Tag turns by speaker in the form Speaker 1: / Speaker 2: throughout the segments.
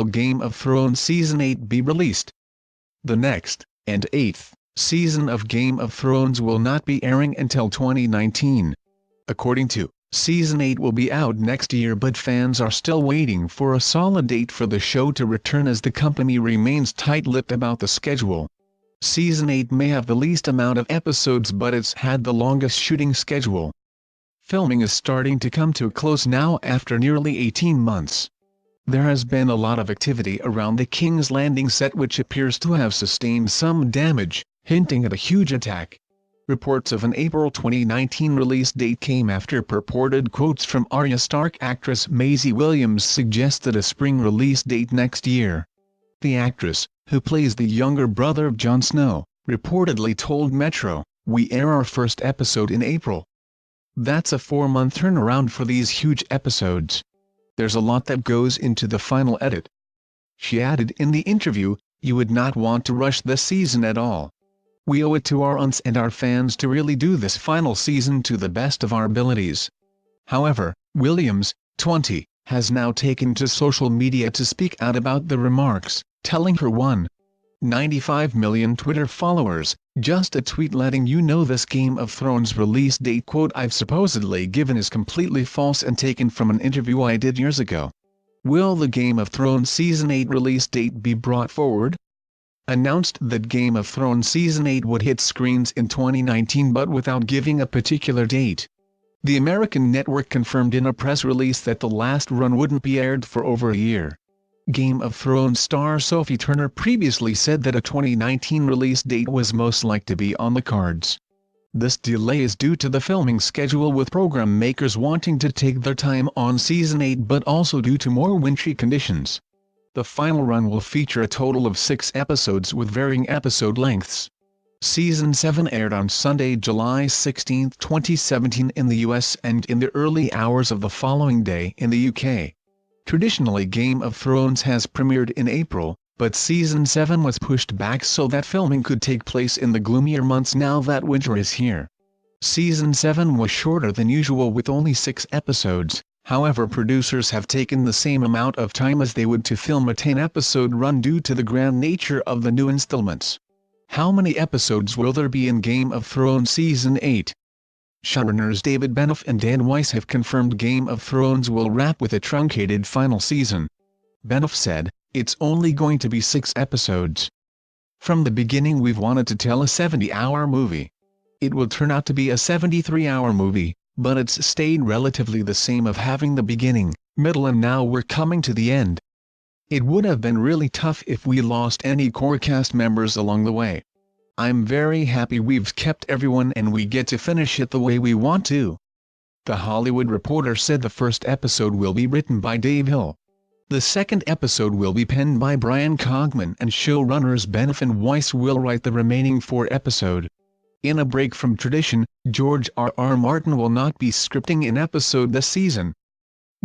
Speaker 1: will Game of Thrones Season 8 be released? The next, and 8th, season of Game of Thrones will not be airing until 2019. According to Season 8 will be out next year, but fans are still waiting for a solid date for the show to return as the company remains tight-lipped about the schedule. Season 8 may have the least amount of episodes, but it's had the longest shooting schedule. Filming is starting to come to a close now after nearly 18 months. There has been a lot of activity around the King's Landing set, which appears to have sustained some damage, hinting at a huge attack. Reports of an April 2019 release date came after purported quotes from Arya Stark actress Maisie Williams suggested a spring release date next year. The actress, who plays the younger brother of Jon Snow, reportedly told Metro, "We air our first episode in April. That's a 4-month turnaround for these huge episodes. There's a lot that goes into the final edit." She added in the interview, "You would not want to rush this season at all. We owe it to our aunts and our fans to really do this final season to the best of our abilities." However, Williams, 20, has now taken to social media to speak out about the remarks, telling her 1.95 million Twitter followers, "Just a tweet letting you know this Game of Thrones release date quote I've supposedly given is completely false and taken from an interview I did years ago. Will the Game of Thrones Season 8 release date be brought forward?" Announced that Game of Thrones Season 8 would hit screens in 2019 but without giving a particular date. The American network confirmed in a press release that the last run wouldn't be aired for over a year. Game of Thrones star Sophie Turner previously said that a 2019 release date was most likely to be on the cards. This delay is due to the filming schedule, with program makers wanting to take their time on Season 8, but also due to more wintry conditions. The final run will feature a total of 6 episodes with varying episode lengths. Season 7 aired on Sunday, July 16, 2017 in the US and in the early hours of the following day in the UK. Traditionally, Game of Thrones has premiered in April, but Season 7 was pushed back so that filming could take place in the gloomier months now that winter is here. Season 7 was shorter than usual with only 6 episodes. However, producers have taken the same amount of time as they would to film a 10-episode run due to the grand nature of the new installments. How many episodes will there be in Game of Thrones Season 8? Showrunners David Benioff and Dan Weiss have confirmed Game of Thrones will wrap with a truncated final season. Benioff said, "It's only going to be 6 episodes. From the beginning we've wanted to tell a 70-hour movie. It will turn out to be a 73-hour movie. But it's stayed relatively the same of having the beginning, middle and now we're coming to the end. It would have been really tough if we lost any core cast members along the way. I'm very happy we've kept everyone and we get to finish it the way we want to." The Hollywood Reporter said the first episode will be written by Dave Hill. The second episode will be penned by Brian Cogman, and showrunners Benioff and Weiss will write the remaining 4 episodes. In a break from tradition, George R.R. Martin will not be scripting an episode this season.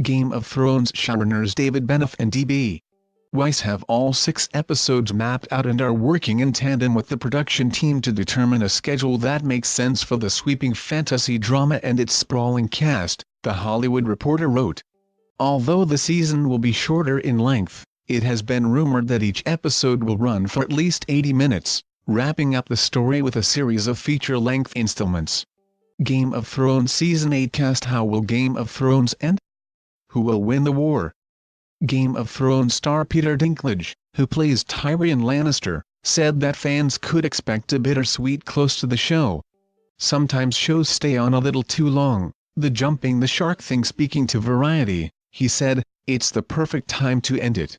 Speaker 1: Game of Thrones showrunners David Benioff and D.B. Weiss have all 6 episodes mapped out and are working in tandem with the production team to determine a schedule that makes sense for the sweeping fantasy drama and its sprawling cast, The Hollywood Reporter wrote. Although the season will be shorter in length, it has been rumored that each episode will run for at least 80 minutes. Wrapping up the story with a series of feature-length installments. Game of Thrones Season 8 cast. How will Game of Thrones end? Who will win the war? Game of Thrones star Peter Dinklage, who plays Tyrion Lannister, said that fans could expect a bittersweet close to the show. "Sometimes shows stay on a little too long, the jumping the shark thing." Speaking to Variety, he said, "It's the perfect time to end it."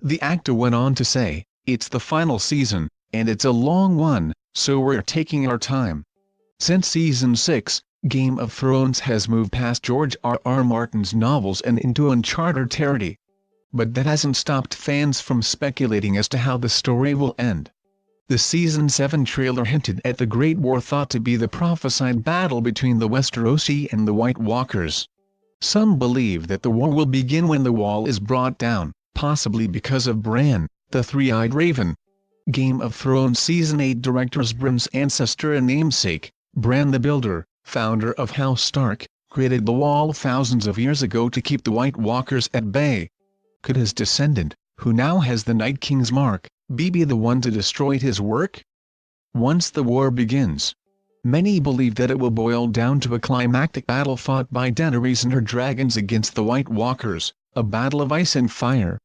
Speaker 1: The actor went on to say, "It's the final season, and it's a long one, so we're taking our time." Since Season 6, Game of Thrones has moved past George R.R. Martin's novels and into uncharted territory. But that hasn't stopped fans from speculating as to how the story will end. The Season 7 trailer hinted at the Great War, thought to be the prophesied battle between the Westerosi and the White Walkers. Some believe that the war will begin when the wall is brought down, possibly because of Bran, the three-eyed raven. Game of Thrones Season 8 director's Bran's ancestor and namesake, Bran the Builder, founder of House Stark, created the wall thousands of years ago to keep the White Walkers at bay. Could his descendant, who now has the Night King's mark, be the one to destroy his work? Once the war begins, many believe that it will boil down to a climactic battle fought by Daenerys and her dragons against the White Walkers, a battle of ice and fire.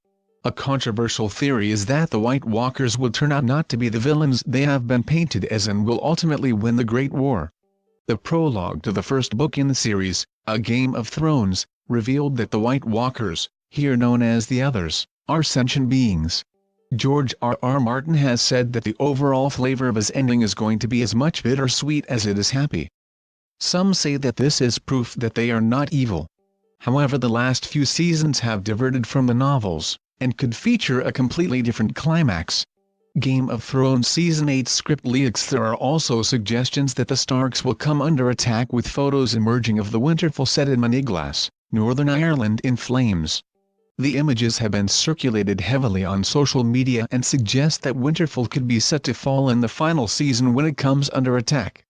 Speaker 1: A controversial theory is that the White Walkers will turn out not to be the villains they have been painted as and will ultimately win the Great War. The prologue to the first book in the series, A Game of Thrones, revealed that the White Walkers, here known as the Others, are sentient beings. George R.R. Martin has said that the overall flavor of his ending is going to be as much bittersweet as it is happy. Some say that this is proof that they are not evil. However, the last few seasons have diverted from the novels, and could feature a completely different climax. Game of Thrones Season 8 script leaks. There are also suggestions that the Starks will come under attack, with photos emerging of the Winterfell set in Maniglass, Northern Ireland, in flames. The images have been circulated heavily on social media and suggest that Winterfell could be set to fall in the final season when it comes under attack.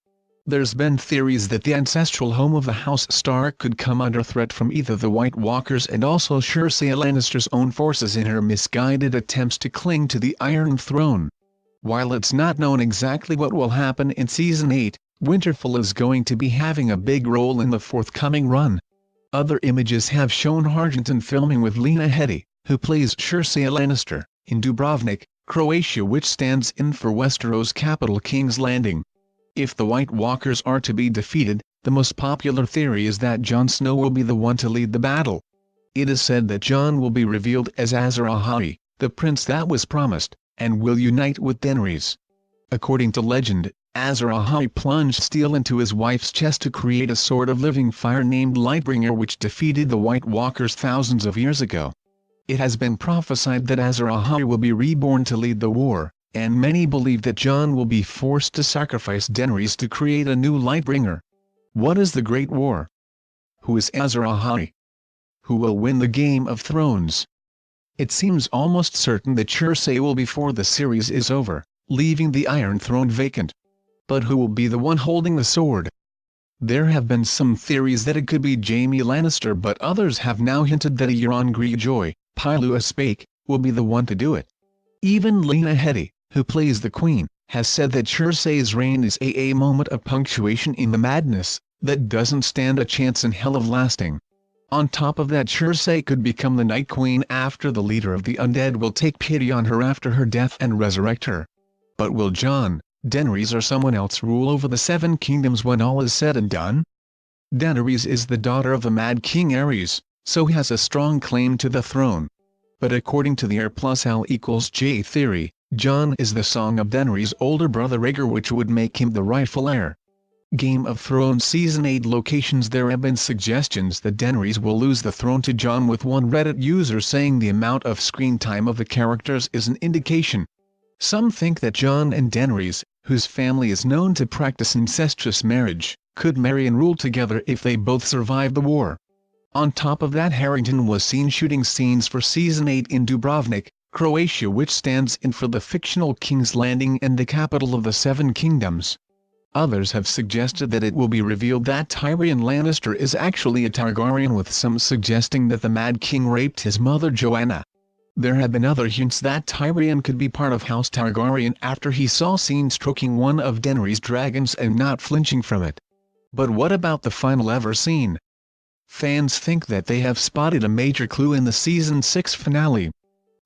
Speaker 1: There's been theories that the ancestral home of the House Stark could come under threat from either the White Walkers and also Cersei Lannister's own forces in her misguided attempts to cling to the Iron Throne. While it's not known exactly what will happen in Season 8, Winterfell is going to be having a big role in the forthcoming run. Other images have shown Harrington filming with Lena Headey, who plays Cersei Lannister, in Dubrovnik, Croatia, which stands in for Westeros' capital King's Landing. If the White Walkers are to be defeated, the most popular theory is that Jon Snow will be the one to lead the battle. It is said that Jon will be revealed as Azor Ahai, the prince that was promised, and will unite with Daenerys. According to legend, Azor Ahai plunged steel into his wife's chest to create a sword of living fire named Lightbringer, which defeated the White Walkers thousands of years ago. It has been prophesied that Azor Ahai will be reborn to lead the war, and many believe that Jon will be forced to sacrifice Daenerys to create a new Lightbringer. What is the Great War? Who is Azor Ahai? Who will win the Game of Thrones? It seems almost certain that Cersei will before the series is over, leaving the Iron Throne vacant. But who will be the one holding the sword? There have been some theories that it could be Jaime Lannister, but others have now hinted that Euron Greyjoy, Pylu Spake, will be the one to do it. Even Lena Headey, who plays the Queen, has said that Cersei's reign is a moment of punctuation in the madness that doesn't stand a chance in hell of lasting. On top of that, Cersei could become the Night Queen after the leader of the undead will take pity on her after her death and resurrect her. But will Jon, Daenerys or someone else rule over the Seven Kingdoms when all is said and done? Daenerys is the daughter of the Mad King Aerys, so has a strong claim to the throne. But according to the R+L=J theory, Jon is the Song of Daenerys' older brother Rhaegar, which would make him the rightful heir. Game of Thrones Season 8 locations. There have been suggestions that Daenerys will lose the throne to Jon, with one Reddit user saying the amount of screen time of the characters is an indication. Some think that Jon and Daenerys, whose family is known to practice incestuous marriage, could marry and rule together if they both survive the war. On top of that, Harrington was seen shooting scenes for Season 8 in Dubrovnik, Croatia, which stands in for the fictional King's Landing and the capital of the Seven Kingdoms. Others have suggested that it will be revealed that Tyrion Lannister is actually a Targaryen, with some suggesting that the Mad King raped his mother Joanna. There have been other hints that Tyrion could be part of House Targaryen after he saw seen stroking one of Daenerys' dragons and not flinching from it. But what about the final ever scene? Fans think that they have spotted a major clue in the Season 6 finale.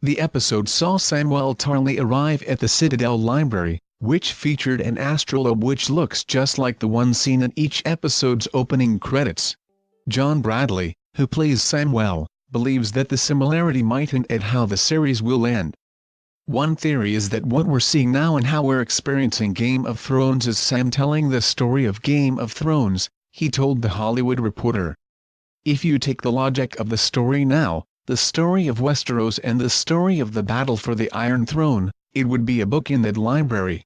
Speaker 1: The episode saw Samwell Tarly arrive at the Citadel Library, which featured an astrolabe which looks just like the one seen in each episode's opening credits. John Bradley, who plays Samwell, believes that the similarity might hint at how the series will end. One theory is that what we're seeing now and how we're experiencing Game of Thrones is Sam telling the story of Game of Thrones, he told The Hollywood Reporter. If you take the logic of the story now, the story of Westeros and the story of the battle for the Iron Throne, it would be a book in that library.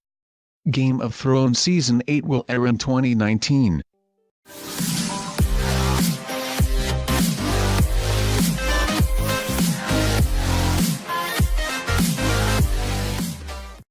Speaker 1: Game of Thrones Season 8 will air in 2019.